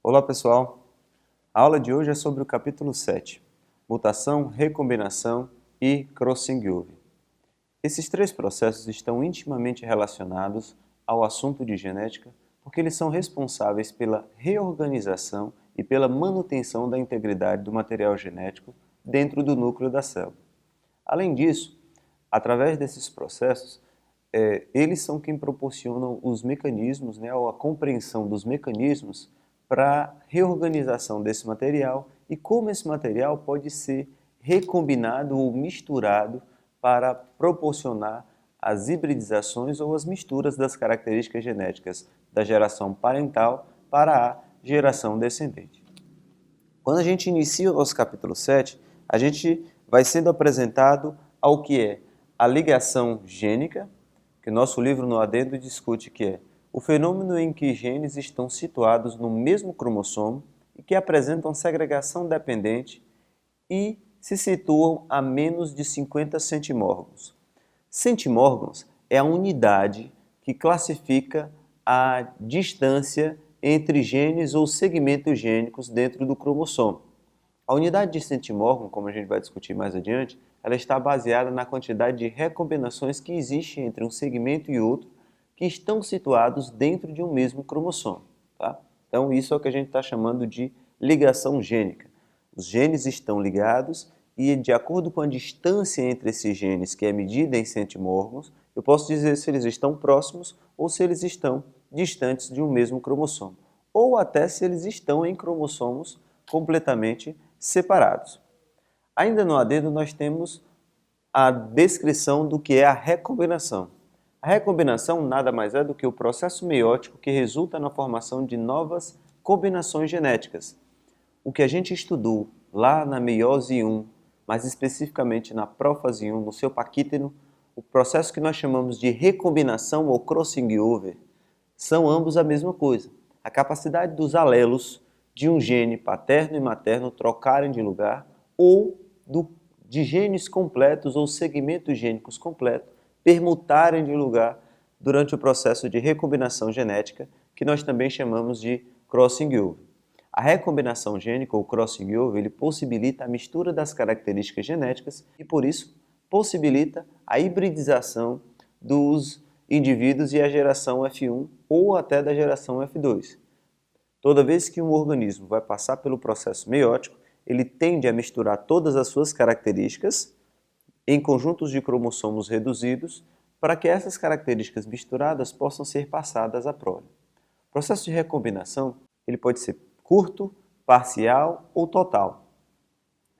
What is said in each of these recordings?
Olá pessoal, a aula de hoje é sobre o capítulo 7, mutação, recombinação e crossing-over. Esses três processos estão intimamente relacionados ao assunto de genética porque eles são responsáveis pela reorganização e pela manutenção da integridade do material genético dentro do núcleo da célula. Além disso, através desses processos, eles são quem proporcionam os mecanismos, ou a compreensão dos mecanismos para a reorganização desse material e como esse material pode ser recombinado ou misturado para proporcionar as hibridizações ou as misturas das características genéticas da geração parental para a geração descendente. Quando a gente inicia o nosso capítulo 7, a gente vai sendo apresentado ao que é a ligação gênica, que o nosso livro no adendo discute que é o fenômeno em que genes estão situados no mesmo cromossomo e que apresentam segregação dependente e se situam a menos de 50 centimórgãos. Centimórgãos é a unidade que classifica a distância entre genes ou segmentos gênicos dentro do cromossomo. A unidade de centimórgão, como a gente vai discutir mais adiante, ela está baseada na quantidade de recombinações que existem entre um segmento e outro que estão situados dentro de um mesmo cromossomo. Tá? Então, isso é o que a gente está chamando de ligação gênica. Os genes estão ligados e, de acordo com a distância entre esses genes, que é medida em centimórgãos, eu posso dizer se eles estão próximos ou se eles estão distantes de um mesmo cromossomo, ou até se eles estão em cromossomos completamente separados. Ainda no adendo, nós temos a descrição do que é a recombinação. A recombinação nada mais é do que o processo meiótico que resulta na formação de novas combinações genéticas. O que a gente estudou lá na meiose 1, mais especificamente na prófase 1, no seu paquíteno, o processo que nós chamamos de recombinação ou crossing over, são ambos a mesma coisa. A capacidade dos alelos de um gene paterno e materno trocarem de lugar ou de genes completos ou segmentos gênicos completos permutarem de lugar durante o processo de recombinação genética, que nós também chamamos de crossing over. A recombinação gênica ou crossing over, ele possibilita a mistura das características genéticas e, por isso, possibilita a hibridização dos indivíduos e a geração F1 ou até da geração F2. Toda vez que um organismo vai passar pelo processo meiótico, ele tende a misturar todas as suas características em conjuntos de cromossomos reduzidos para que essas características misturadas possam ser passadas à prole. O processo de recombinação ele pode ser curto, parcial ou total.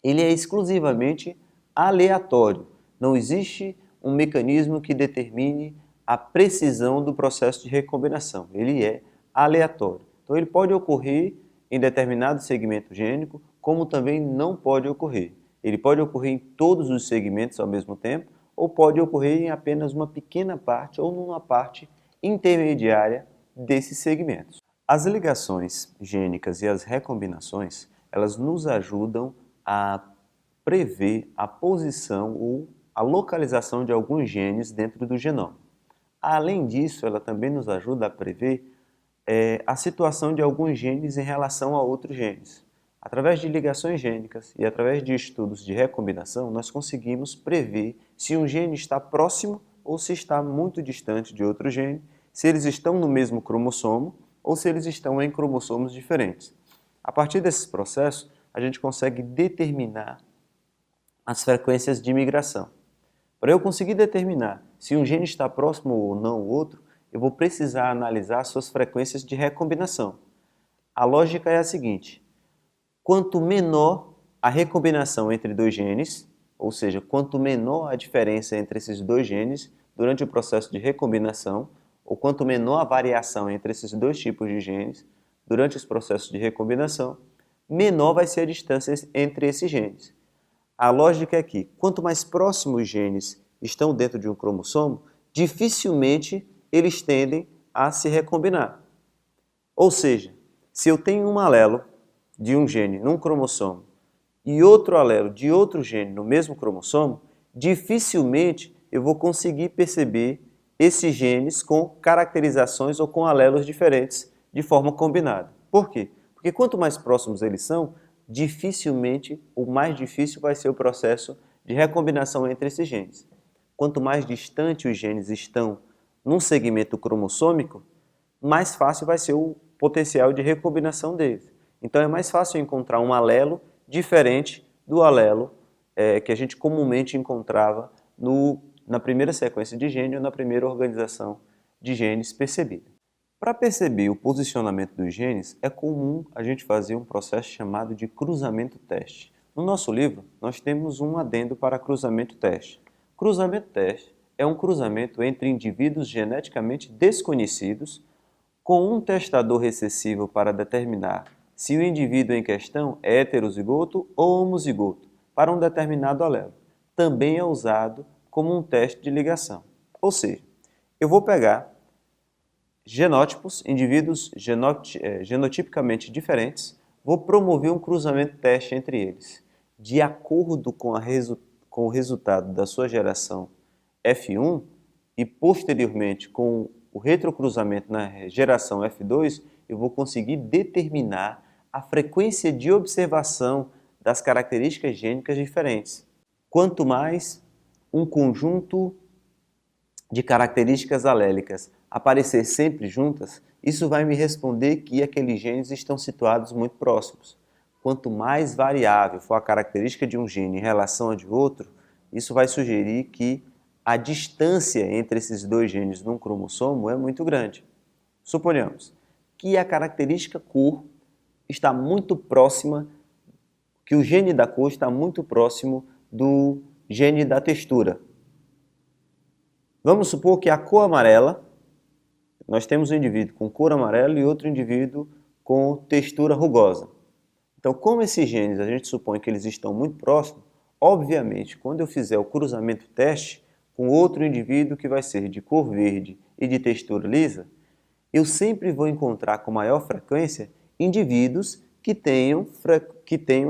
Ele é exclusivamente aleatório. Não existe um mecanismo que determine a precisão do processo de recombinação. Ele é aleatório. Então ele pode ocorrer em determinado segmento gênico, como também não pode ocorrer. Ele pode ocorrer em todos os segmentos ao mesmo tempo, ou pode ocorrer em apenas uma pequena parte ou numa parte intermediária desses segmentos. As ligações gênicas e as recombinações, elas nos ajudam a prever a posição ou a localização de alguns genes dentro do genoma. Além disso, ela também nos ajuda a prever a situação de alguns genes em relação a outros genes. Através de ligações gênicas e através de estudos de recombinação, nós conseguimos prever se um gene está próximo ou se está muito distante de outro gene, se eles estão no mesmo cromossomo ou se eles estão em cromossomos diferentes. A partir desses processos, a gente consegue determinar as frequências de migração. Para eu conseguir determinar se um gene está próximo ou não ao outro, eu vou precisar analisar suas frequências de recombinação. A lógica é a seguinte: quanto menor a recombinação entre dois genes, ou seja, quanto menor a diferença entre esses dois genes durante o processo de recombinação, ou quanto menor a variação entre esses dois tipos de genes durante os processos de recombinação, menor vai ser a distância entre esses genes. A lógica é que, quanto mais próximos os genes estão dentro de um cromossomo, dificilmente eles tendem a se recombinar. Ou seja, se eu tenho um alelo de um gene num cromossomo e outro alelo de outro gene no mesmo cromossomo, dificilmente eu vou conseguir perceber esses genes com caracterizações ou com alelos diferentes de forma combinada. Por quê? Porque quanto mais próximos eles são, dificilmente, o mais difícil vai ser o processo de recombinação entre esses genes. Quanto mais distante os genes estão num segmento cromossômico, mais fácil vai ser o potencial de recombinação deles. Então é mais fácil encontrar um alelo diferente do alelo que a gente comumente encontrava na primeira sequência de gene ou na primeira organização de genes percebida. Para perceber o posicionamento dos genes, é comum a gente fazer um processo chamado de cruzamento-teste. No nosso livro, nós temos um adendo para cruzamento-teste. Cruzamento-teste é um cruzamento entre indivíduos geneticamente desconhecidos com um testador recessivo para determinar se o indivíduo em questão é heterozigoto ou homozigoto para um determinado alelo. Também é usado como um teste de ligação. Ou seja, eu vou pegar genótipos, indivíduos genotipicamente diferentes, vou promover um cruzamento-teste entre eles. De acordo com o resultado da sua geração F1 e posteriormente com o retrocruzamento na geração F2, eu vou conseguir determinar a frequência de observação das características gênicas diferentes. Quanto mais um conjunto de características alélicas aparecer sempre juntas, isso vai me responder que aqueles genes estão situados muito próximos. Quanto mais variável for a característica de um gene em relação a de outro, isso vai sugerir que a distância entre esses dois genes num cromossomo é muito grande. Suponhamos que a característica cor está muito próxima, que o gene da cor está muito próximo do gene da textura. Vamos supor que a cor amarela, nós temos um indivíduo com cor amarela e outro indivíduo com textura rugosa. Então, como esses genes a gente supõe que eles estão muito próximos, obviamente, quando eu fizer o cruzamento-teste com outro indivíduo que vai ser de cor verde e de textura lisa, eu sempre vou encontrar com maior frequência indivíduos que tenham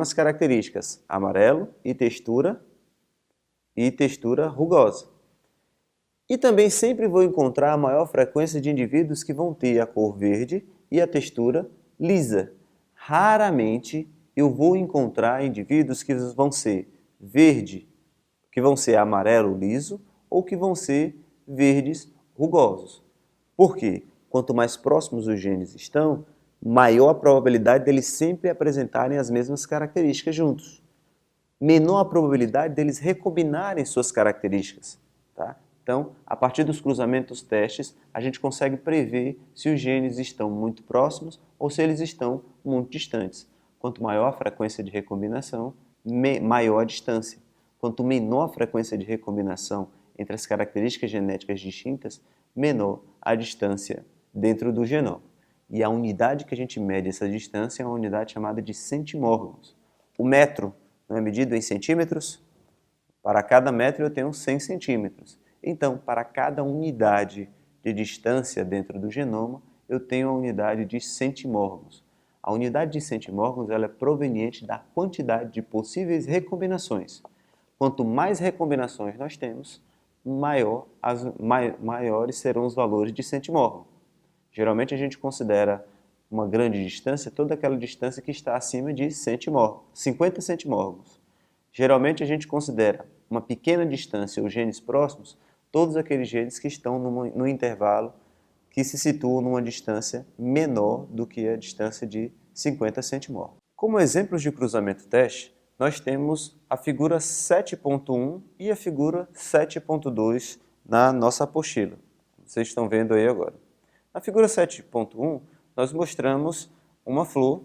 as características amarelo e textura rugosa. E também sempre vou encontrar a maior frequência de indivíduos que vão ter a cor verde e a textura lisa. Raramente eu vou encontrar indivíduos que vão ser verde, que vão ser amarelo liso ou que vão ser verdes rugosos. Por quê? Quanto mais próximos os genes estão, maior a probabilidade deles sempre apresentarem as mesmas características juntos. Menor a probabilidade deles recombinarem suas características. Tá? Então, a partir dos cruzamentos testes, a gente consegue prever se os genes estão muito próximos ou se eles estão muito distantes. Quanto maior a frequência de recombinação, maior a distância. Quanto menor a frequência de recombinação entre as características genéticas distintas, menor a distância dentro do genoma. E a unidade que a gente mede essa distância é uma unidade chamada de centimórgãos. O metro não é medido em centímetros? Para cada metro eu tenho 100 centímetros. Então, para cada unidade de distância dentro do genoma, eu tenho a unidade de centimórgãos. A unidade de centimórgãos ela é proveniente da quantidade de possíveis recombinações. Quanto mais recombinações nós temos, maiores serão os valores de centimórgão. Geralmente a gente considera uma grande distância toda aquela distância que está acima de 50 centimórgãos. Geralmente a gente considera uma pequena distância, os genes próximos, todos aqueles genes que estão no intervalo que se situam numa distância menor do que a distância de 50 centimórgãos. Como exemplos de cruzamento-teste, nós temos a figura 7.1 e a figura 7.2 na nossa apostila. Vocês estão vendo aí agora. Na figura 7.1, nós mostramos uma flor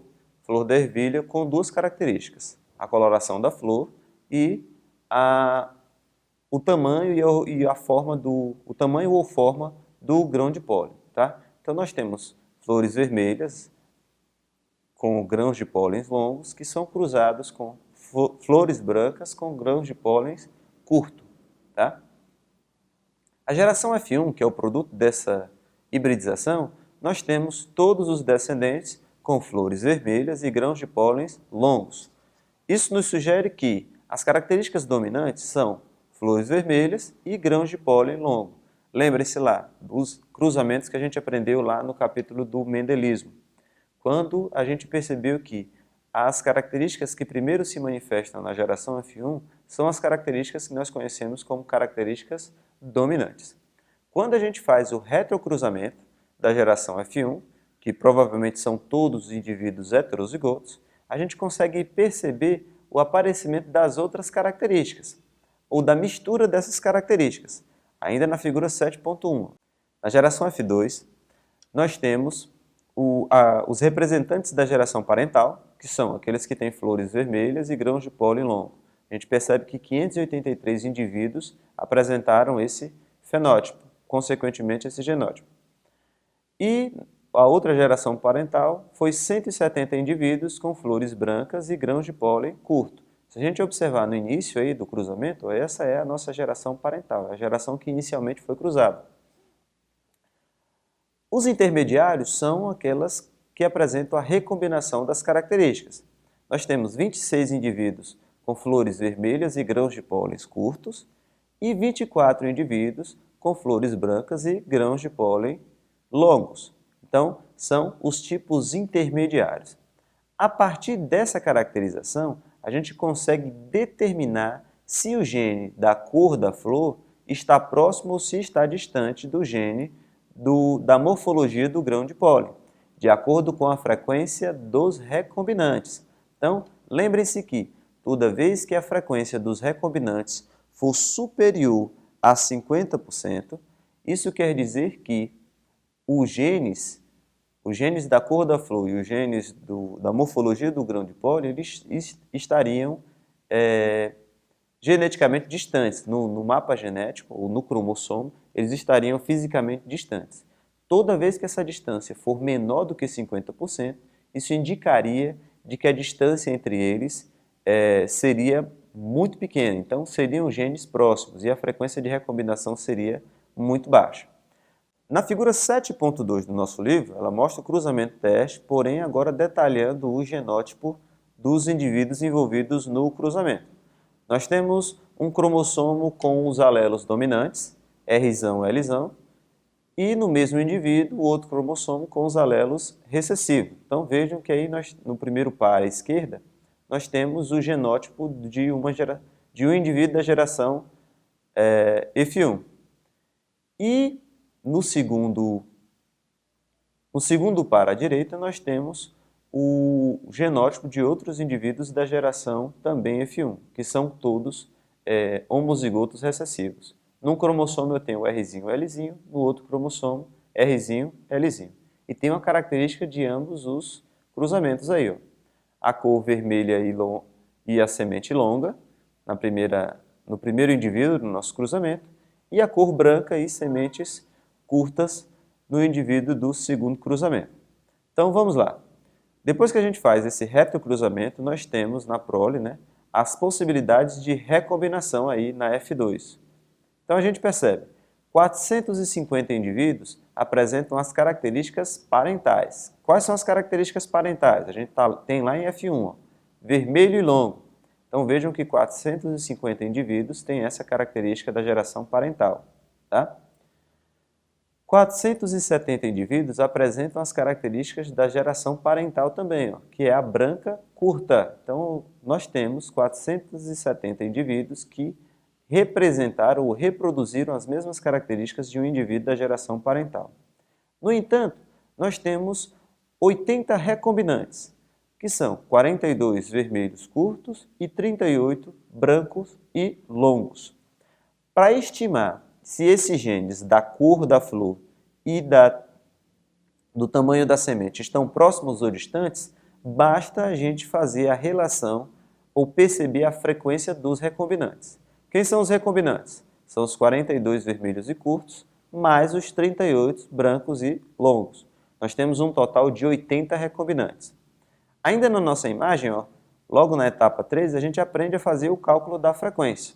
da ervilha, com duas características. A coloração da flor e o tamanho e a forma o tamanho ou forma do grão de pólen. Tá? Então nós temos flores vermelhas com grãos de pólen longos que são cruzados com flores brancas com grãos de pólen curto. Tá? A geração F1, que é o produto dessa hibridização, nós temos todos os descendentes com flores vermelhas e grãos de pólen longos. Isso nos sugere que as características dominantes são flores vermelhas e grãos de pólen longo. Lembre-se lá dos cruzamentos que a gente aprendeu lá no capítulo do mendelismo. quando a gente percebeu que as características que primeiro se manifestam na geração F1 são as características que nós conhecemos como características dominantes. Quando a gente faz o retrocruzamento da geração F1, que provavelmente são todos os indivíduos heterozigotos, a gente consegue perceber o aparecimento das outras características, ou da mistura dessas características, ainda na figura 7.1. Na geração F2, nós temos os representantes da geração parental, que são aqueles que têm flores vermelhas e grãos de pólen longo. A gente percebe que 583 indivíduos apresentaram esse fenótipo, consequentemente esse genótipo. E a outra geração parental foi 170 indivíduos com flores brancas e grãos de pólen curto. Se a gente observar no início aí do cruzamento, essa é a nossa geração parental, a geração que inicialmente foi cruzada. Os intermediários são aquelas que apresentam a recombinação das características. Nós temos 26 indivíduos com flores vermelhas e grãos de pólen curtos e 24 indivíduos com flores brancas e grãos de pólen longos. Então, são os tipos intermediários. A partir dessa caracterização, a gente consegue determinar se o gene da cor da flor está próximo ou se está distante do gene da morfologia do grão de pólen, de acordo com a frequência dos recombinantes. Então, lembrem-se que toda vez que a frequência dos recombinantes for superior a 50%, isso quer dizer que os genes da cor da flor e os genes da morfologia do grão de pólen eles estariam geneticamente distantes. No mapa genético ou no cromossomo, eles estariam fisicamente distantes. Toda vez que essa distância for menor do que 50%, isso indicaria de que a distância entre eles seria muito pequena. Então, seriam genes próximos e a frequência de recombinação seria muito baixa. Na figura 7.2 do nosso livro, ela mostra o cruzamento teste, porém agora detalhando o genótipo dos indivíduos envolvidos no cruzamento. Nós temos um cromossomo com os alelos dominantes, Rzão, Lzão, e no mesmo indivíduo, o outro cromossomo com os alelos recessivos. Então vejam que aí no primeiro par à esquerda, nós temos o genótipo de um indivíduo da geração F1. E no segundo par à direita, nós temos o genótipo de outros indivíduos da geração também F1, que são todos homozigotos recessivos. Num cromossomo eu tenho o Rzinho, Lzinho, no outro cromossomo Rzinho, Lzinho. E tem uma característica de ambos os cruzamentos aí, ó. A cor vermelha e a semente longa, no primeiro indivíduo do nosso cruzamento, e a cor branca e sementes curtas no indivíduo do segundo cruzamento. Então vamos lá. Depois que a gente faz esse retrocruzamento, nós temos na prole, as possibilidades de recombinação aí na F2. Então a gente percebe, 450 indivíduos apresentam as características parentais. Quais são as características parentais? A gente tem lá em F1, ó, vermelho e longo. Então vejam que 450 indivíduos têm essa característica da geração parental. Tá? 470 indivíduos apresentam as características da geração parental também, ó, que é a branca curta. Então nós temos 470 indivíduos que representaram ou reproduziram as mesmas características de um indivíduo da geração parental. No entanto, nós temos 80 recombinantes, que são 42 vermelhos curtos e 38 brancos e longos. Para estimar se esses genes da cor da flor e do tamanho da semente estão próximos ou distantes, basta a gente fazer a relação ou perceber a frequência dos recombinantes. Quem são os recombinantes? São os 42 vermelhos e curtos, mais os 38 brancos e longos. Nós temos um total de 80 recombinantes. Ainda na nossa imagem, ó, logo na etapa 13, a gente aprende a fazer o cálculo da frequência.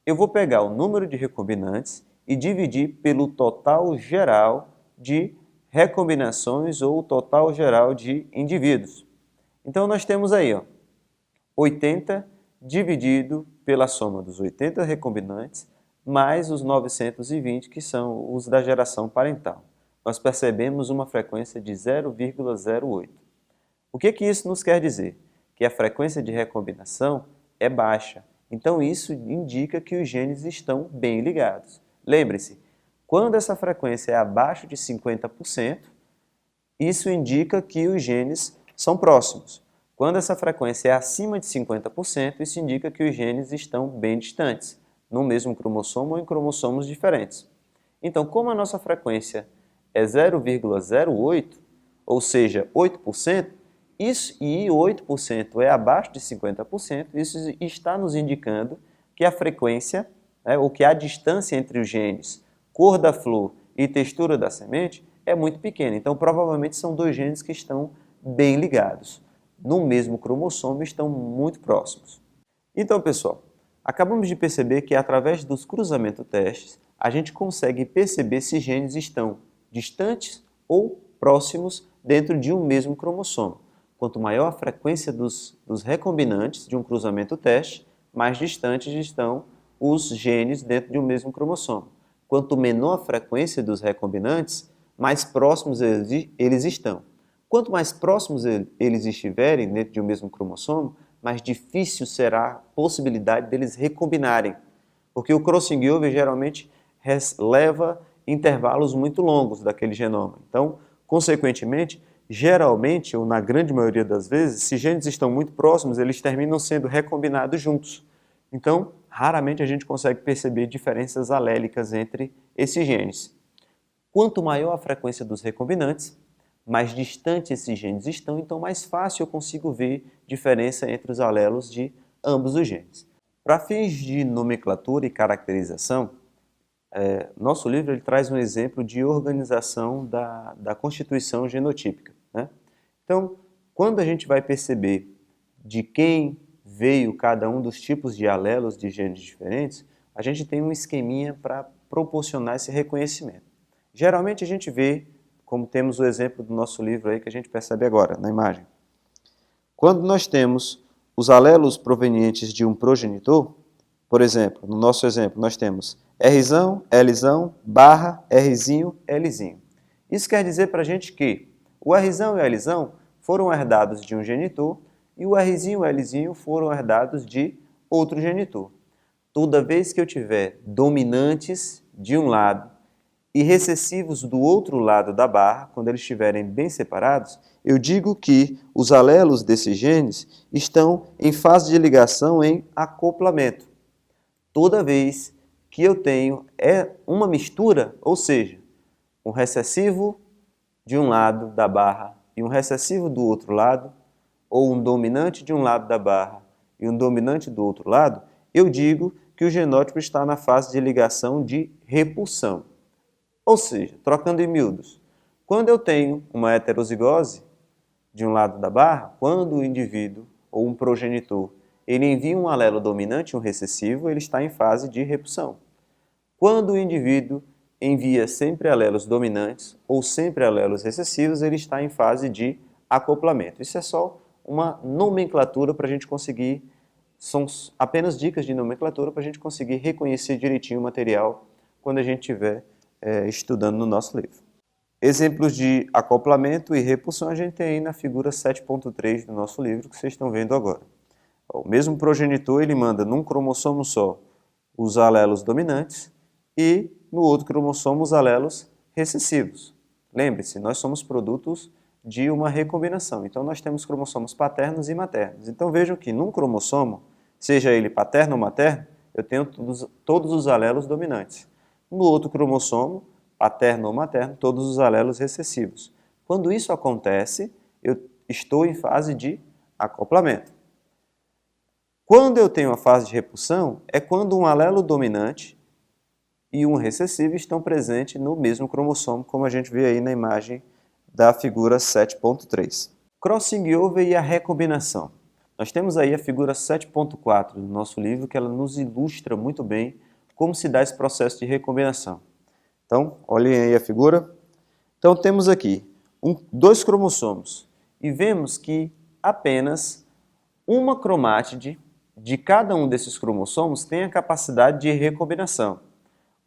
Eu vou pegar o número de recombinantes e dividir pelo total geral de recombinações ou o total geral de indivíduos. Então nós temos aí, ó, 80 dividido pela soma dos 80 recombinantes mais os 920 que são os da geração parental. Nós percebemos uma frequência de 0,08. O que isso nos quer dizer? Que a frequência de recombinação é baixa. Então isso indica que os genes estão bem ligados. Lembre-se, quando essa frequência é abaixo de 50%, isso indica que os genes são próximos. Quando essa frequência é acima de 50%, isso indica que os genes estão bem distantes, no mesmo cromossomo ou em cromossomos diferentes. Então, como a nossa frequência é 0,08, ou seja, 8%, e 8% é abaixo de 50%, isso está nos indicando que a frequência, ou que a distância entre os genes, cor da flor e textura da semente, é muito pequena. Então, provavelmente são dois genes que estão bem ligados. No mesmo cromossomo, estão muito próximos. Então, pessoal, acabamos de perceber que através dos cruzamento-testes, a gente consegue perceber se genes estão distantes ou próximos dentro de um mesmo cromossomo. Quanto maior a frequência dos recombinantes de um cruzamento-teste, mais distantes estão os genes dentro de um mesmo cromossomo. Quanto menor a frequência dos recombinantes, mais próximos eles estão. Quanto mais próximos eles estiverem dentro de um mesmo cromossomo, mais difícil será a possibilidade deles recombinarem. Porque o crossing over geralmente leva intervalos muito longos daquele genoma. Então, consequentemente, geralmente, ou na grande maioria das vezes, se genes estão muito próximos, eles terminam sendo recombinados juntos. Então, raramente a gente consegue perceber diferenças alélicas entre esses genes. Quanto maior a frequência dos recombinantes, mais distante esses genes estão, então mais fácil eu consigo ver diferença entre os alelos de ambos os genes. Para fins de nomenclatura e caracterização, nosso livro ele traz um exemplo de organização da constituição genotípica, né? Então, quando a gente vai perceber de quem veio cada um dos tipos de alelos de genes diferentes, a gente tem um esqueminha para proporcionar esse reconhecimento. Geralmente a gente vê, como temos o exemplo do nosso livro aí que a gente percebe agora na imagem. Quando nós temos os alelos provenientes de um progenitor, por exemplo, no nosso exemplo nós temos Rzão, Lzão, barra, Rzinho, Lzinho. Isso quer dizer para a gente que o Rzão e o Lzão foram herdados de um genitor e o Rzinho e o Lzinho foram herdados de outro genitor. Toda vez que eu tiver dominantes de um lado e recessivos do outro lado da barra, quando eles estiverem bem separados, eu digo que os alelos desses genes estão em fase de ligação em acoplamento. Toda vez que eu tenho uma mistura, ou seja, um recessivo de um lado da barra e um recessivo do outro lado, ou um dominante de um lado da barra e um dominante do outro lado, eu digo que o genótipo está na fase de ligação de repulsão. Ou seja, trocando em miúdos, quando eu tenho uma heterozigose de um lado da barra, quando o indivíduo ou um progenitor ele envia um alelo dominante e um recessivo, ele está em fase de repulsão. Quando o indivíduo envia sempre alelos dominantes ou sempre alelos recessivos, ele está em fase de acoplamento. Isso é só uma nomenclatura para a gente conseguir, são apenas dicas de nomenclatura para a gente conseguir reconhecer direitinho o material quando a gente estiver estudando no nosso livro. Exemplos de acoplamento e repulsão a gente tem aí na figura 7.3 do nosso livro, que vocês estão vendo agora. O mesmo progenitor ele manda num cromossomo só os alelos dominantes e no outro cromossomo os alelos recessivos. Lembre-se, nós somos produtos de uma recombinação, então nós temos cromossomos paternos e maternos. Então vejam que num cromossomo, seja ele paterno ou materno, eu tenho todos os alelos dominantes. No outro cromossomo, paterno ou materno, todos os alelos recessivos. Quando isso acontece, eu estou em fase de acoplamento. Quando eu tenho a fase de repulsão, é quando um alelo dominante e um recessivo estão presentes no mesmo cromossomo, como a gente vê aí na imagem da figura 7.3. Crossing over e a recombinação. Nós temos aí a figura 7.4 do nosso livro, que ela nos ilustra muito bem como se dá esse processo de recombinação. Então, olhem aí a figura. Então, temos aqui dois cromossomos e vemos que apenas uma cromátide de cada um desses cromossomos tem a capacidade de recombinação.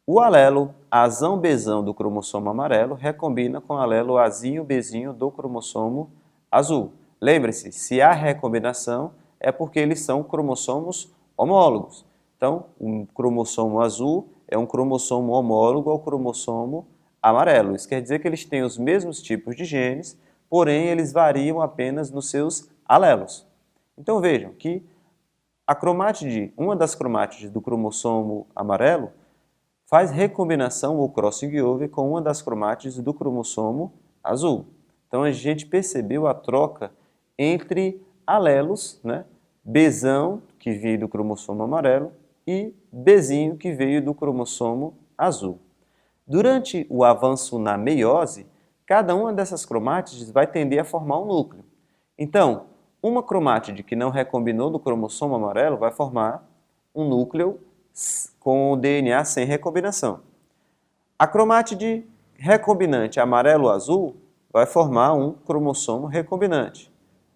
O alelo Azão-Bzão do cromossomo amarelo recombina com o alelo Azinho-Bzinho do cromossomo azul. Lembre-se, se há recombinação, é porque eles são cromossomos homólogos. Então, um cromossomo azul é um cromossomo homólogo ao cromossomo amarelo. Isso quer dizer que eles têm os mesmos tipos de genes, porém eles variam apenas nos seus alelos. Então vejam que a cromátide, uma das cromátides do cromossomo amarelo faz recombinação ou crossing over com uma das cromátides do cromossomo azul. Então a gente percebeu a troca entre alelos, né? Bzão, que veio do cromossomo amarelo, e Bzinho, que veio do cromossomo azul. Durante o avanço na meiose, cada uma dessas cromátides vai tender a formar um núcleo. Então, uma cromátide que não recombinou no cromossomo amarelo vai formar um núcleo com o DNA sem recombinação. A cromátide recombinante amarelo-azul vai formar um cromossomo recombinante.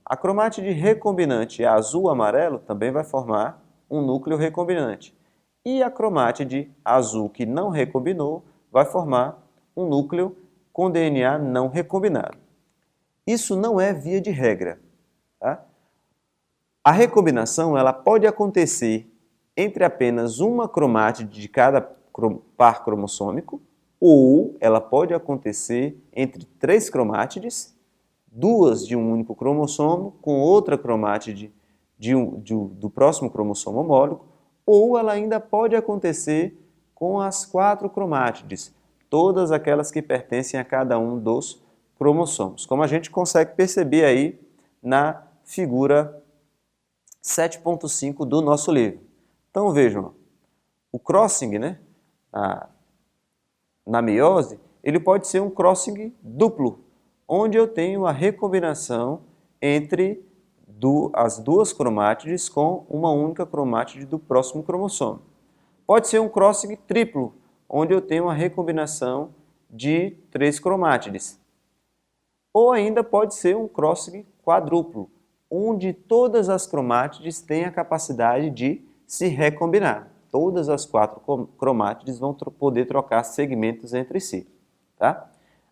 A cromátide recombinante azul-amarelo também vai formar um núcleo recombinante. E a cromátide azul que não recombinou vai formar um núcleo com DNA não recombinado. Isso não é via de regra. Tá? A recombinação ela pode acontecer entre apenas uma cromátide de cada par cromossômico, ou ela pode acontecer entre 3 cromátides, 2 de um único cromossomo, com outra cromátide do próximo cromossomo homólogo, ou ela ainda pode acontecer com as 4 cromátides, todas aquelas que pertencem a cada um dos cromossomos, como a gente consegue perceber aí na figura 7.5 do nosso livro. Então vejam, o crossing, né, na meiose, ele pode ser um crossing duplo, onde eu tenho a recombinação entre as 2 cromátides com uma única cromátide do próximo cromossomo. Pode ser um crossing triplo, onde eu tenho a recombinação de 3 cromátides. Ou ainda pode ser um crossing quadruplo, onde todas as cromátides têm a capacidade de se recombinar. Todas as 4 cromátides vão poder trocar segmentos entre si. Tá?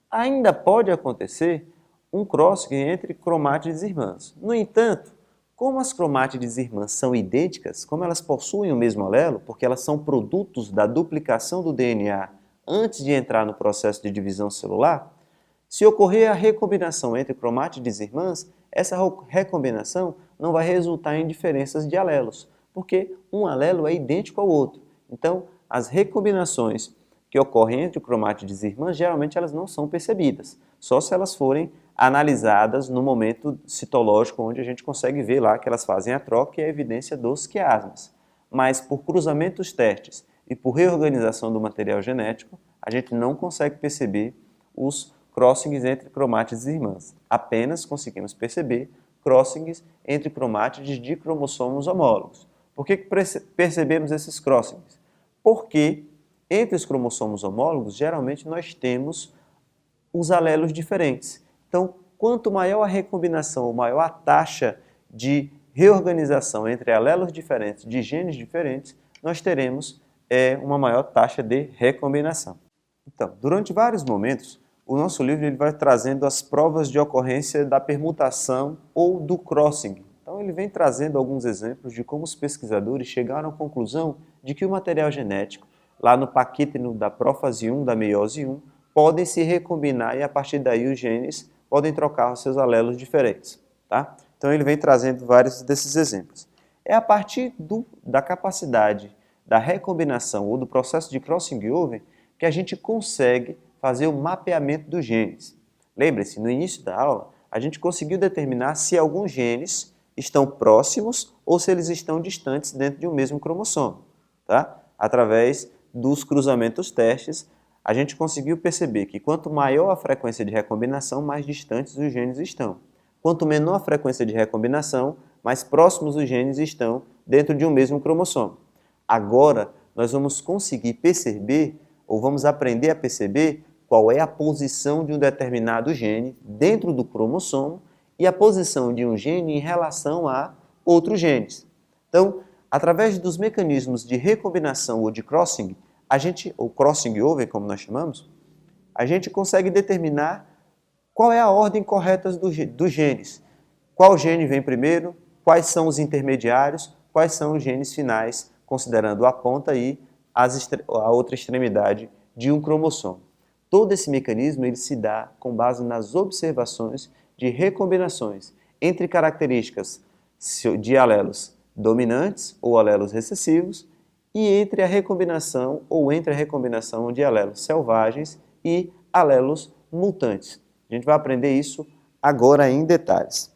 Ainda pode acontecer um crossing entre cromátides irmãs. No entanto, como as cromátides irmãs são idênticas, como elas possuem o mesmo alelo, porque elas são produtos da duplicação do DNA antes de entrar no processo de divisão celular, se ocorrer a recombinação entre cromátides irmãs, essa recombinação não vai resultar em diferenças de alelos, porque um alelo é idêntico ao outro. Então, as recombinações que ocorrem entre cromátides irmãs, geralmente elas não são percebidas, só se elas forem analisadas no momento citológico, onde a gente consegue ver lá que elas fazem a troca e a evidência dos quiasmas. Mas por cruzamentos testes e por reorganização do material genético, a gente não consegue perceber os crossings entre cromátides irmãs. Apenas conseguimos perceber crossings entre cromátides de cromossomos homólogos. Por que percebemos esses crossings? Porque entre os cromossomos homólogos, geralmente nós temos os alelos diferentes. Então, quanto maior a recombinação, ou maior a taxa de reorganização entre alelos diferentes, de genes diferentes, nós teremos uma maior taxa de recombinação. Então, durante vários momentos, o nosso livro ele vai trazendo as provas de ocorrência da permutação ou do crossing. Então, ele vem trazendo alguns exemplos de como os pesquisadores chegaram à conclusão de que o material genético, lá no paquíteno da prófase 1, da meiose 1, podem se recombinar e, a partir daí, os genes podem trocar os seus alelos diferentes. Tá? Então, ele vem trazendo vários desses exemplos. É a partir da capacidade da recombinação ou do processo de crossing over que a gente consegue fazer o mapeamento dos genes. Lembre-se, no início da aula, a gente conseguiu determinar se alguns genes estão próximos ou se eles estão distantes dentro de um mesmo cromossomo. Tá? Através dos cruzamentos testes, a gente conseguiu perceber que quanto maior a frequência de recombinação, mais distantes os genes estão. Quanto menor a frequência de recombinação, mais próximos os genes estão dentro de um mesmo cromossomo. Agora, nós vamos conseguir perceber, ou vamos aprender a perceber, qual é a posição de um determinado gene dentro do cromossomo e a posição de um gene em relação a outros genes. Então, através dos mecanismos de recombinação ou de crossing, ou crossing over, como nós chamamos, a gente consegue determinar qual é a ordem correta dos genes. qual gene vem primeiro, quais são os intermediários, quais são os genes finais, considerando a ponta e a outra extremidade de um cromossomo. Todo esse mecanismo ele se dá com base nas observações de recombinações entre características de alelos dominantes ou alelos recessivos e entre a recombinação ou entre a recombinação de alelos selvagens e alelos mutantes. A gente vai aprender isso agora em detalhes.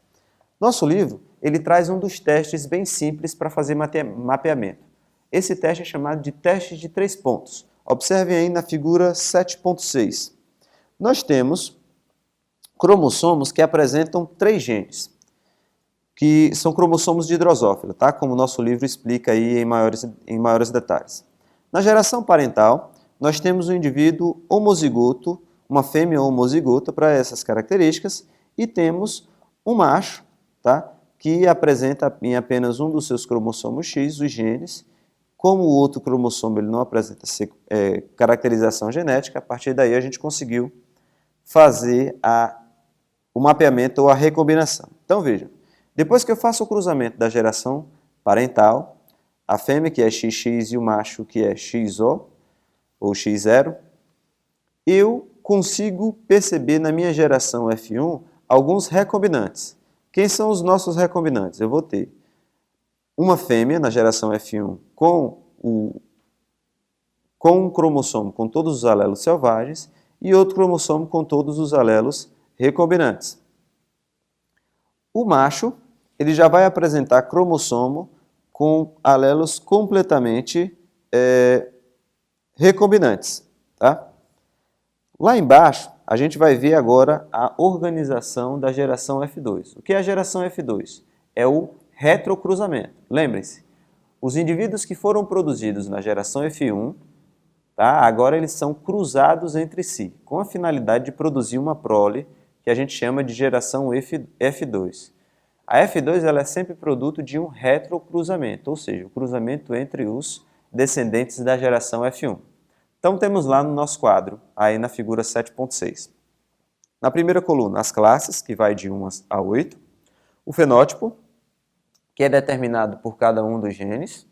Nosso livro ele traz um dos testes bem simples para fazer mapeamento. Esse teste é chamado de teste de 3 pontos. Observem aí na figura 7.6. Nós temos cromossomos que apresentam 3 genes, que são cromossomos de drosófila, tá? Como o nosso livro explica aí em maiores detalhes. Na geração parental, nós temos um indivíduo homozigoto, uma fêmea homozigota para essas características, e temos um macho, tá? Que apresenta em apenas um dos seus cromossomos X, os genes. Como o outro cromossomo ele não apresenta caracterização genética, a partir daí a gente conseguiu fazer o mapeamento ou a recombinação. Então veja, depois que eu faço o cruzamento da geração parental, a fêmea que é XX e o macho que é XO ou X0, eu consigo perceber na minha geração F1 alguns recombinantes. Quem são os nossos recombinantes? Eu vou ter uma fêmea na geração F1 com um cromossomo com todos os alelos selvagens e outro cromossomo com todos os alelos recombinantes. O macho ele já vai apresentar cromossomo com alelos completamente recombinantes. Tá? Lá embaixo, a gente vai ver agora a organização da geração F2. O que é a geração F2? É o retrocruzamento. Lembrem-se, os indivíduos que foram produzidos na geração F1, tá? Agora eles são cruzados entre si, com a finalidade de produzir uma prole que a gente chama de geração F2. A F2 ela é sempre produto de um retrocruzamento, ou seja, o cruzamento entre os descendentes da geração F1. Então temos lá no nosso quadro, aí na figura 7.6. Na primeira coluna, as classes, que vai de 1 a 8, o fenótipo, que é determinado por cada um dos genes,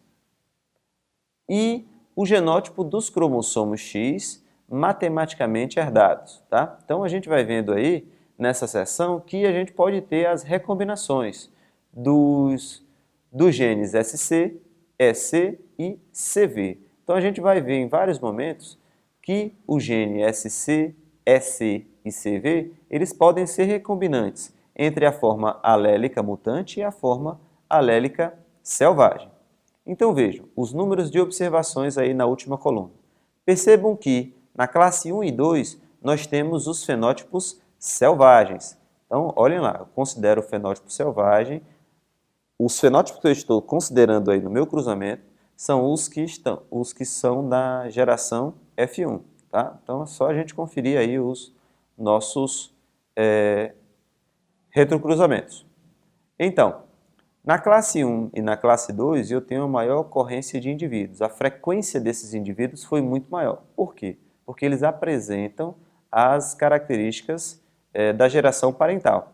e o genótipo dos cromossomos X matematicamente herdados. Tá? Então a gente vai vendo aí, nessa seção, que a gente pode ter as recombinações dos genes SC, EC e CV. Então a gente vai ver em vários momentos que o gene SC, EC e CV, eles podem ser recombinantes entre a forma alélica mutante e a forma alélica selvagem. Então vejam, os números de observações aí na última coluna. Percebam que na classe 1 e 2 nós temos os fenótipos selvagens. Então olhem lá, eu considero o fenótipo selvagem. Os fenótipos que eu estou considerando aí no meu cruzamento são os que são da geração F1. Tá? Então é só a gente conferir aí os nossos retrocruzamentos. Então, na classe 1 e na classe 2 eu tenho uma maior ocorrência de indivíduos. A frequência desses indivíduos foi muito maior. Por quê? Porque eles apresentam as características da geração parental.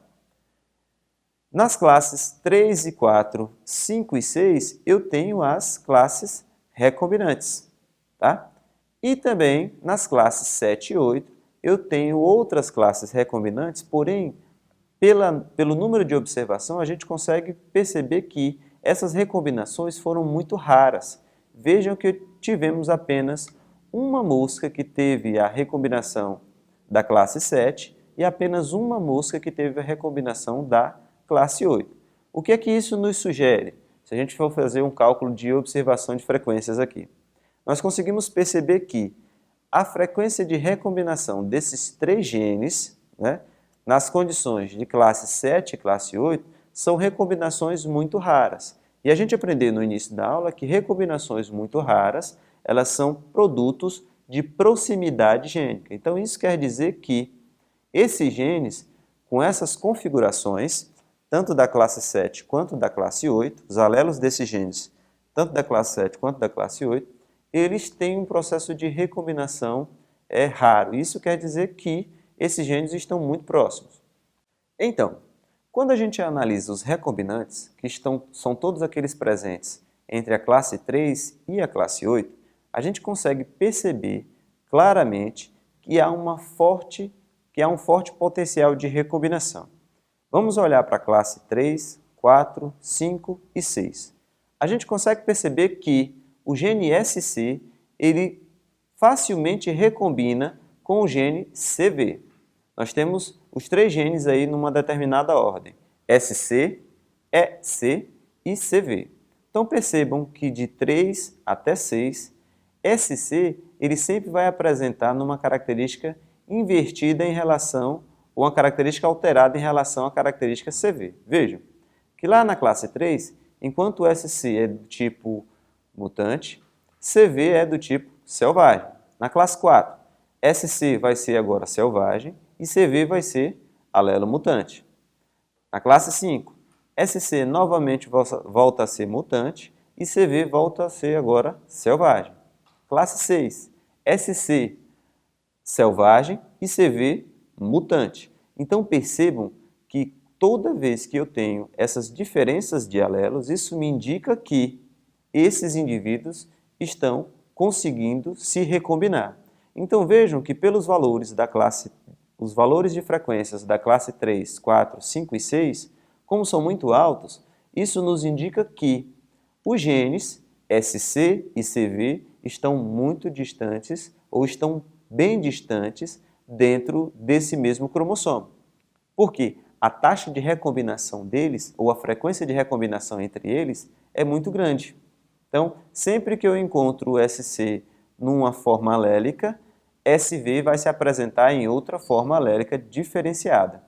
Nas classes 3 e 4, 5 e 6, eu tenho as classes recombinantes. Tá? E também nas classes 7 e 8, eu tenho outras classes recombinantes, porém, pelo número de observação, a gente consegue perceber que essas recombinações foram muito raras. Vejam que tivemos apenas uma mosca que teve a recombinação da classe 7 e apenas uma mosca que teve a recombinação da classe 8. O que é que isso nos sugere? Se a gente for fazer um cálculo de observação de frequências aqui, nós conseguimos perceber que a frequência de recombinação desses 3 genes, né, nas condições de classe 7 e classe 8, são recombinações muito raras. E a gente aprendeu no início da aula que recombinações muito raras, elas são produtos de proximidade gênica. Então isso quer dizer que esses genes, com essas configurações, tanto da classe 7 quanto da classe 8, os alelos desses genes, tanto da classe 7 quanto da classe 8, eles têm um processo de recombinação raro. Isso quer dizer que esses genes estão muito próximos. Então, Quando a gente analisa os recombinantes, que são todos aqueles presentes entre a classe 3 e a classe 8, a gente consegue perceber claramente que há um forte potencial de recombinação. Vamos olhar para a classe 3, 4, 5 e 6. A gente consegue perceber que o gene SC ele facilmente recombina com o gene CV. Nós temos os 3 genes aí numa determinada ordem, SC, EC e CV. Então percebam que de 3 até 6, SC ele sempre vai apresentar numa característica invertida em relação, ou uma característica alterada em relação à característica CV. Vejam que lá na classe 3, enquanto o SC é do tipo mutante, CV é do tipo selvagem. Na classe 4, SC vai ser agora selvagem e CV vai ser alelo mutante. Na classe 5, SC novamente volta a ser mutante e CV volta a ser agora selvagem. Classe 6, SC selvagem e CV mutante. Então percebam que toda vez que eu tenho essas diferenças de alelos, isso me indica que esses indivíduos estão conseguindo se recombinar. Então vejam que pelos valores os valores de frequências da classe 3, 4, 5 e 6, como são muito altos, isso nos indica que os genes SC e CV estão muito distantes ou estão bem distantes dentro desse mesmo cromossomo. Porque a taxa de recombinação deles, ou a frequência de recombinação entre eles, é muito grande. Então, sempre que eu encontro o SC numa forma alélica, SV vai se apresentar em outra forma alélica diferenciada.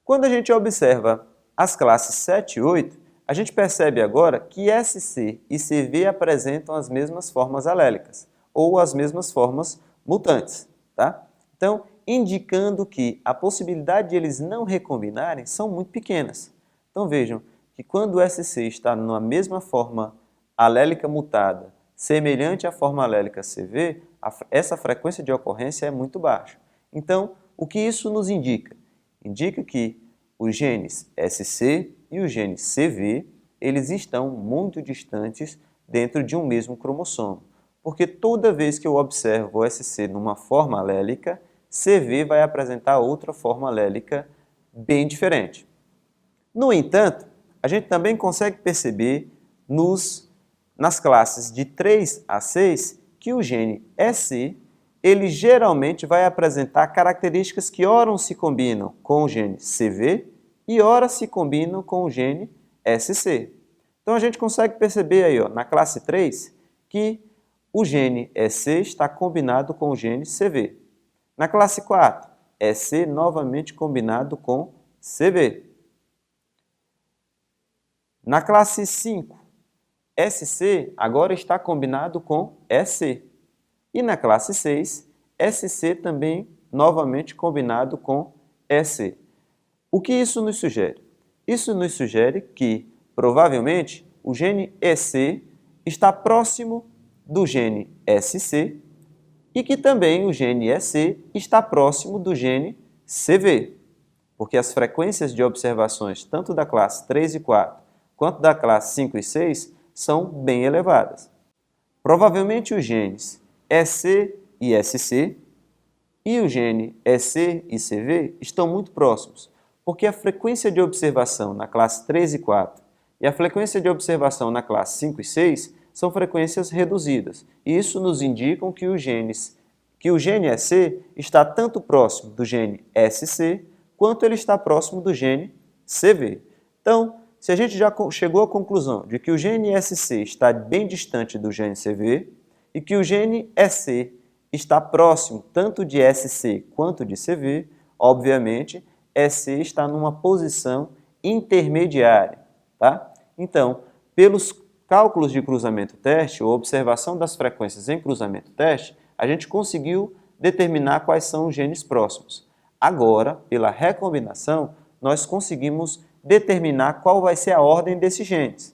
Quando a gente observa as classes 7 e 8, a gente percebe agora que SC e CV apresentam as mesmas formas alélicas, ou as mesmas formas mutantes. Tá? Então, indicando que a possibilidade de eles não recombinarem são muito pequenas. Então vejam que quando o SC está na mesma forma alélica mutada, semelhante à forma alélica CV, essa frequência de ocorrência é muito baixa. Então, o que isso nos indica? Indica que os genes SC e os genes CV, eles estão muito distantes dentro de um mesmo cromossomo. Porque toda vez que eu observo o SC numa forma alélica, CV vai apresentar outra forma alélica bem diferente. No entanto, a gente também consegue perceber nas classes de 3 a 6 que o gene SC ele geralmente vai apresentar características que ora se combinam com o gene CV e ora se combinam com o gene SC. Então a gente consegue perceber aí, na classe 3 que o gene EC está combinado com o gene CV. Na classe 4, EC novamente combinado com CV. Na classe 5, SC agora está combinado com EC. E na classe 6, SC também novamente combinado com EC. O que isso nos sugere? Isso nos sugere que, provavelmente, o gene EC está próximo do gene SC e que também o gene EC está próximo do gene CV, porque as frequências de observações tanto da classe 3 e 4 quanto da classe 5 e 6 são bem elevadas. Provavelmente os genes EC e SC e o gene EC e CV estão muito próximos, porque a frequência de observação na classe 3 e 4 e a frequência de observação na classe 5 e 6 são frequências reduzidas. E isso nos indica que o gene EC está tanto próximo do gene SC quanto ele está próximo do gene CV. Então, se a gente já chegou à conclusão de que o gene SC está bem distante do gene CV e que o gene EC está próximo tanto de SC quanto de CV, obviamente, EC está numa posição intermediária. Tá? Então, pelos cálculos de cruzamento-teste ou observação das frequências em cruzamento-teste, a gente conseguiu determinar quais são os genes próximos. Agora, pela recombinação, nós conseguimos determinar qual vai ser a ordem desses genes.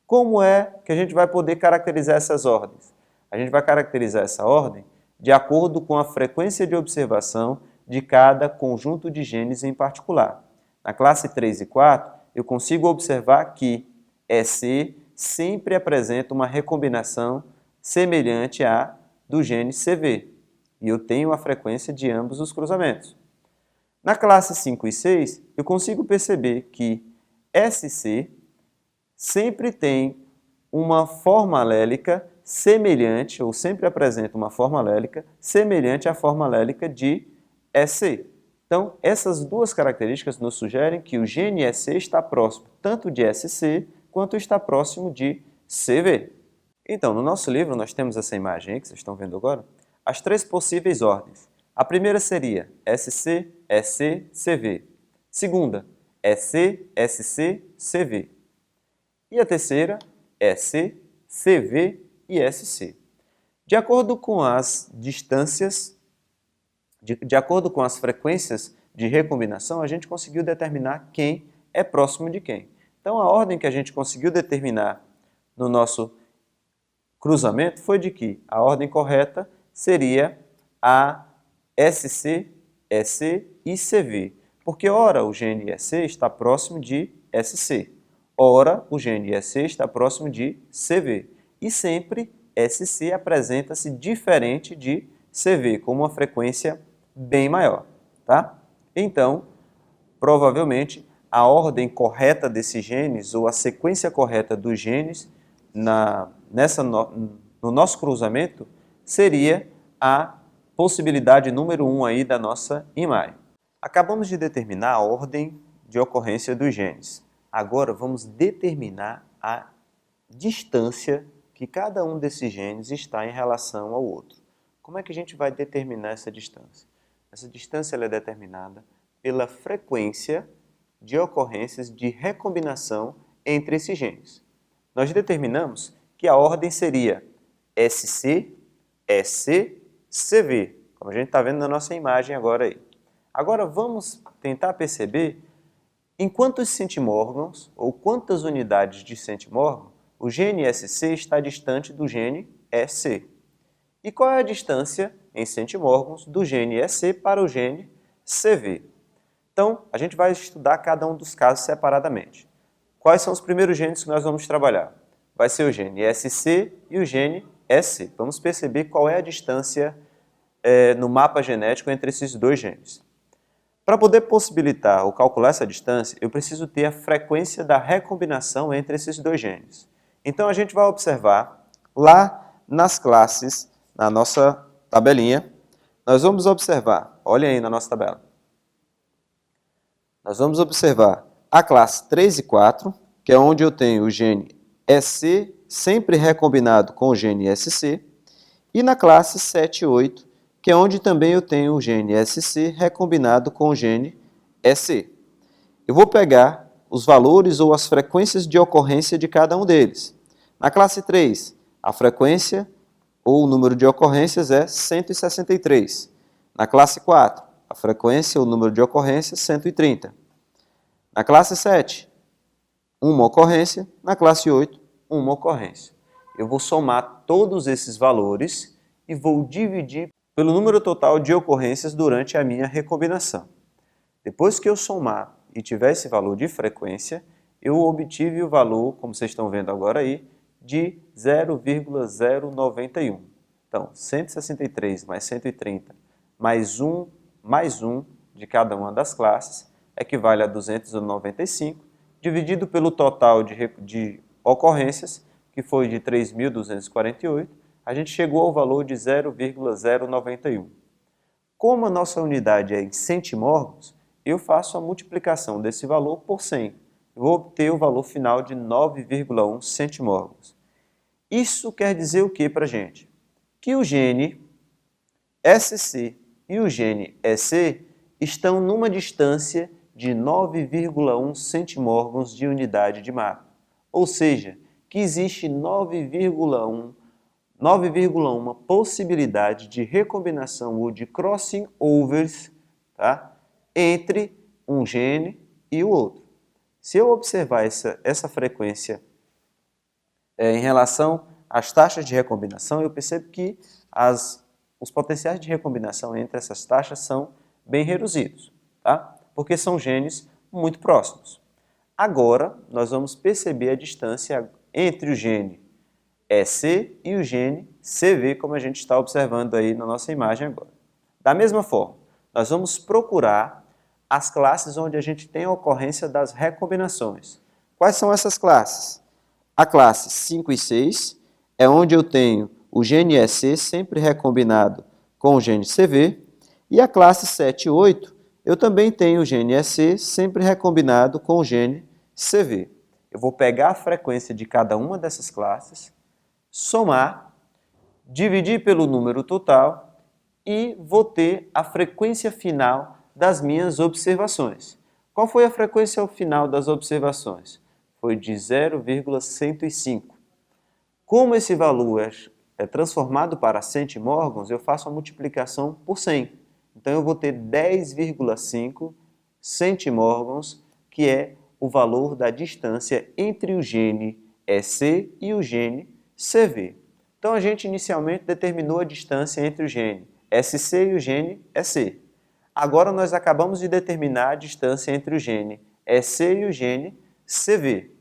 Como é que a gente vai poder caracterizar essas ordens? A gente vai caracterizar essa ordem de acordo com a frequência de observação de cada conjunto de genes em particular. Na classe 3 e 4, eu consigo observar que EC sempre apresenta uma recombinação semelhante à do gene CV, e eu tenho a frequência de ambos os cruzamentos. Na classe 5 e 6, eu consigo perceber que SC sempre tem uma forma alélica semelhante, ou sempre apresenta uma forma alélica semelhante à forma alélica de EC. Então, essas duas características nos sugerem que o gene EC está próximo tanto de SC quanto está próximo de CV. Então, no nosso livro, nós temos essa imagem aí que vocês estão vendo agora, as três possíveis ordens. A primeira seria SC, EC, CV. Segunda, EC, SC, CV. E a terceira, EC, CV e SC. De acordo com as distâncias, de acordo com as frequências de recombinação, a gente conseguiu determinar quem é próximo de quem. Então, a ordem que a gente conseguiu determinar no nosso cruzamento foi de que a ordem correta seria a SC, EC e CV, porque ora o gene EC está próximo de SC, ora o gene EC está próximo de CV, e sempre SC apresenta-se diferente de CV, com uma frequência bem maior, tá? Então, provavelmente, a ordem correta desses genes, ou a sequência correta dos genes no nosso cruzamento, seria a possibilidade número 1 aí da nossa imagem. Acabamos de determinar a ordem de ocorrência dos genes. Agora vamos determinar a distância que cada um desses genes está em relação ao outro. Como é que a gente vai determinar essa distância? Essa distância ela é determinada pela frequência de ocorrências de recombinação entre esses genes. Nós determinamos que a ordem seria SC, EC, CV, como a gente está vendo na nossa imagem agora aí. Agora vamos tentar perceber em quantos centimórgãos ou quantas unidades de centimórgão o gene SC está distante do gene EC. E qual é a distância em centimórgãos do gene EC para o gene CV? Então, a gente vai estudar cada um dos casos separadamente. Quais são os primeiros genes que nós vamos trabalhar? Vai ser o gene SC e o gene EC. Vamos perceber qual é a distância no mapa genético entre esses dois genes. Para poder possibilitar ou calcular essa distância, eu preciso ter a frequência da recombinação entre esses dois genes. Então, a gente vai observar lá nas classes, na nossa tabelinha, nós vamos observar, olha aí na nossa tabela, nós vamos observar a classe 3 e 4, que é onde eu tenho o gene EC sempre recombinado com o gene SC, e na classe 7 e 8, que é onde também eu tenho o gene SC recombinado com o gene EC. Eu vou pegar os valores ou as frequências de ocorrência de cada um deles. Na classe 3, a frequência ou o número de ocorrências é 163. Na classe 4, a frequência ou o número de ocorrências 130. Na classe 7, uma ocorrência. Na classe 8, uma ocorrência. Eu vou somar todos esses valores e vou dividir pelo número total de ocorrências durante a minha recombinação. Depois que eu somar e tiver esse valor de frequência, eu obtive o valor, como vocês estão vendo agora aí, de 0,091. Então, 163 mais 130 mais 1 de cada uma das classes equivale a 295, dividido pelo total de ocorrências, que foi de 3.248, a gente chegou ao valor de 0,091. Como a nossa unidade é em centimórgãos, eu faço a multiplicação desse valor por 100. Eu vou obter o valor final de 9,1 centimórgãos. Isso quer dizer o que para a gente? Que o gene SC e o gene EC estão numa distância de 9,1 centimórgãos de unidade de mapa. Ou seja, que existe 9,1 possibilidade de recombinação ou de crossing overs, tá, entre um gene e o outro. Se eu observar essa frequência em relação às taxas de recombinação, eu percebo que os potenciais de recombinação entre essas taxas são bem reduzidos, tá? Porque são genes muito próximos. Agora, nós vamos perceber a distância entre o gene EC e o gene CV, como a gente está observando aí na nossa imagem agora. Da mesma forma, nós vamos procurar as classes onde a gente tem a ocorrência das recombinações. Quais são essas classes? A classe 5 e 6 é onde eu tenho o gene EC sempre recombinado com o gene CV, e a classe 7 e 8 eu também tenho o gene EC sempre recombinado com o gene CV. Eu vou pegar a frequência de cada uma dessas classes, somar, dividir pelo número total e vou ter a frequência final das minhas observações. Qual foi a frequência final das observações? Foi de 0,105. Como esse valor é transformado para centimorgons, eu faço a multiplicação por 100. Então eu vou ter 10,5 centimorgons, que é o valor da distância entre o gene EC e o gene CV. Então a gente inicialmente determinou a distância entre o gene SC e o gene EC. Agora nós acabamos de determinar a distância entre o gene EC e o gene CV.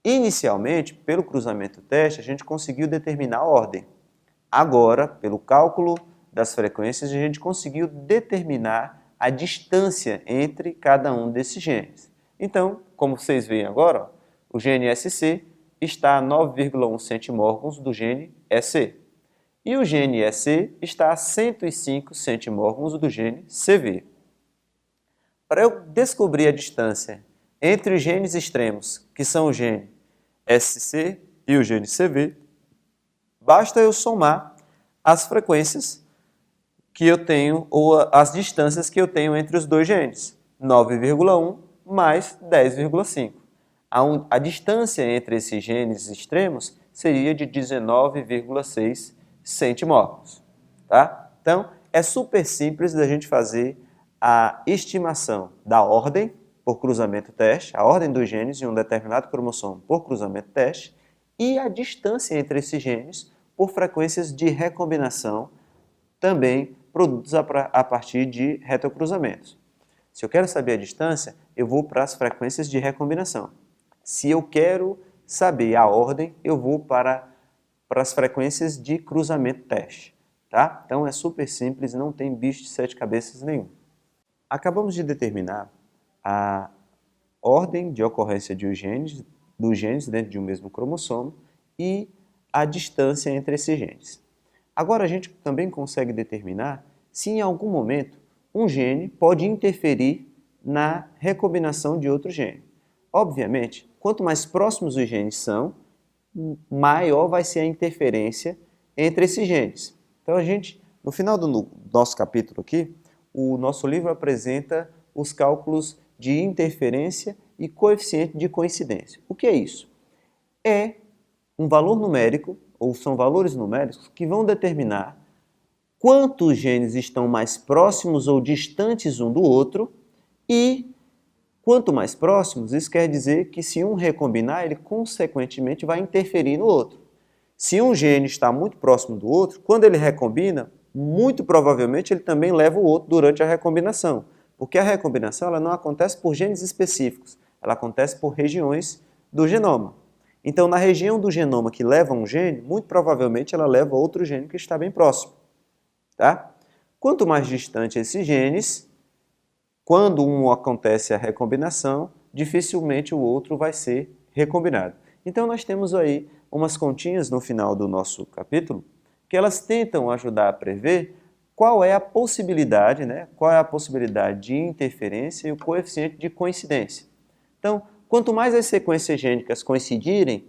Inicialmente, pelo cruzamento teste, a gente conseguiu determinar a ordem. Agora, pelo cálculo das frequências, a gente conseguiu determinar a distância entre cada um desses genes. Então, como vocês veem agora, ó, o gene SC está a 9,1 centimorgons do gene EC. E o gene EC está a 105 centimorgons do gene CV. Para eu descobrir a distância entre os genes extremos, que são o gene SC e o gene CV, basta eu somar as frequências que eu tenho, ou as distâncias que eu tenho entre os dois genes, 9,1 mais 10,5. A distância entre esses genes extremos seria de 19,6 centimorgons. Tá? Então, é super simples da gente fazer a estimação da ordem por cruzamento teste, a ordem dos genes de um determinado cromossomo por cruzamento teste, e a distância entre esses genes por frequências de recombinação, também produzidas a partir de retocruzamentos. Se eu quero saber a distância, eu vou para as frequências de recombinação. Se eu quero saber a ordem, eu vou para as frequências de cruzamento teste. Tá? Então é super simples, não tem bicho de 7 cabeças nenhum. Acabamos de determinar a ordem de ocorrência dos genes dentro de um mesmo cromossomo e a distância entre esses genes. Agora a gente também consegue determinar se em algum momento um gene pode interferir na recombinação de outro gene. Obviamente, quanto mais próximos os genes são, maior vai ser a interferência entre esses genes. Então no final do nosso capítulo aqui, o nosso livro apresenta os cálculos de interferência e coeficiente de coincidência. O que é isso? É um valor numérico, ou são valores numéricos, que vão determinar quantos genes estão mais próximos ou distantes um do outro, e quanto mais próximos, isso quer dizer que se um recombinar, ele consequentemente vai interferir no outro. Se um gene está muito próximo do outro, quando ele recombina, muito provavelmente ele também leva o outro durante a recombinação. Porque a recombinação ela não acontece por genes específicos, ela acontece por regiões do genoma. Então, na região do genoma que leva um gene, muito provavelmente ela leva outro gene que está bem próximo. Tá? Quanto mais distante esses genes, quando um acontece a recombinação, dificilmente o outro vai ser recombinado. Então, nós temos aí umas continhas no final do nosso capítulo que elas tentam ajudar a prever qual é a possibilidade, qual é a possibilidade de interferência e o coeficiente de coincidência. Então, quanto mais as sequências gênicas coincidirem,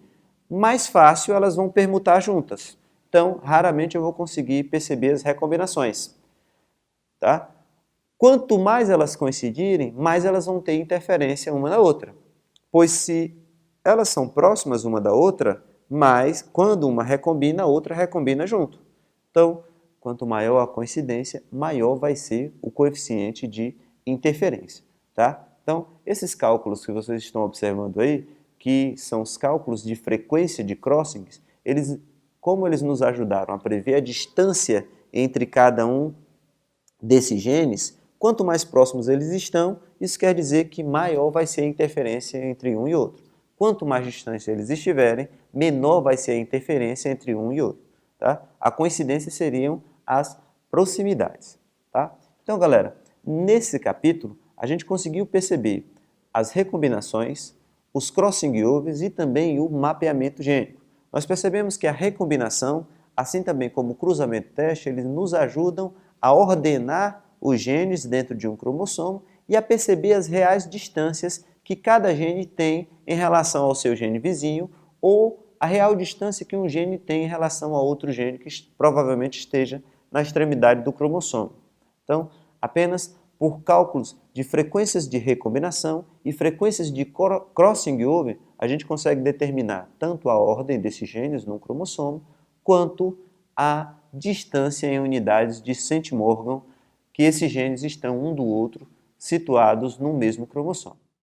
mais fácil elas vão permutar juntas. Então, raramente eu vou conseguir perceber as recombinações. Tá? Quanto mais elas coincidirem, mais elas vão ter interferência uma na outra. Pois se elas são próximas uma da outra, mais quando uma recombina, a outra recombina junto. Então, quanto maior a coincidência, maior vai ser o coeficiente de interferência. Tá? Então, esses cálculos que vocês estão observando aí, que são os cálculos de frequência de crossings, como eles nos ajudaram a prever a distância entre cada um desses genes, Quanto mais próximos eles estão, isso quer dizer que maior vai ser a interferência entre um e outro. Quanto mais distante eles estiverem, menor vai ser a interferência entre um e outro. Tá? A coincidência seriam as proximidades. Tá? Então, galera, nesse capítulo, a gente conseguiu perceber as recombinações, os crossing overs e também o mapeamento gênico. Nós percebemos que a recombinação, assim também como o cruzamento teste, eles nos ajudam a ordenar os genes dentro de um cromossomo e a perceber as reais distâncias que cada gene tem em relação ao seu gene vizinho ou a real distância que um gene tem em relação a outro gene que provavelmente esteja na extremidade do cromossomo. Então, apenas por cálculos de frequências de recombinação e frequências de crossing over, a gente consegue determinar tanto a ordem desses genes no cromossomo, quanto a distância em unidades de centimorgan que esses genes estão um do outro situados no mesmo cromossomo.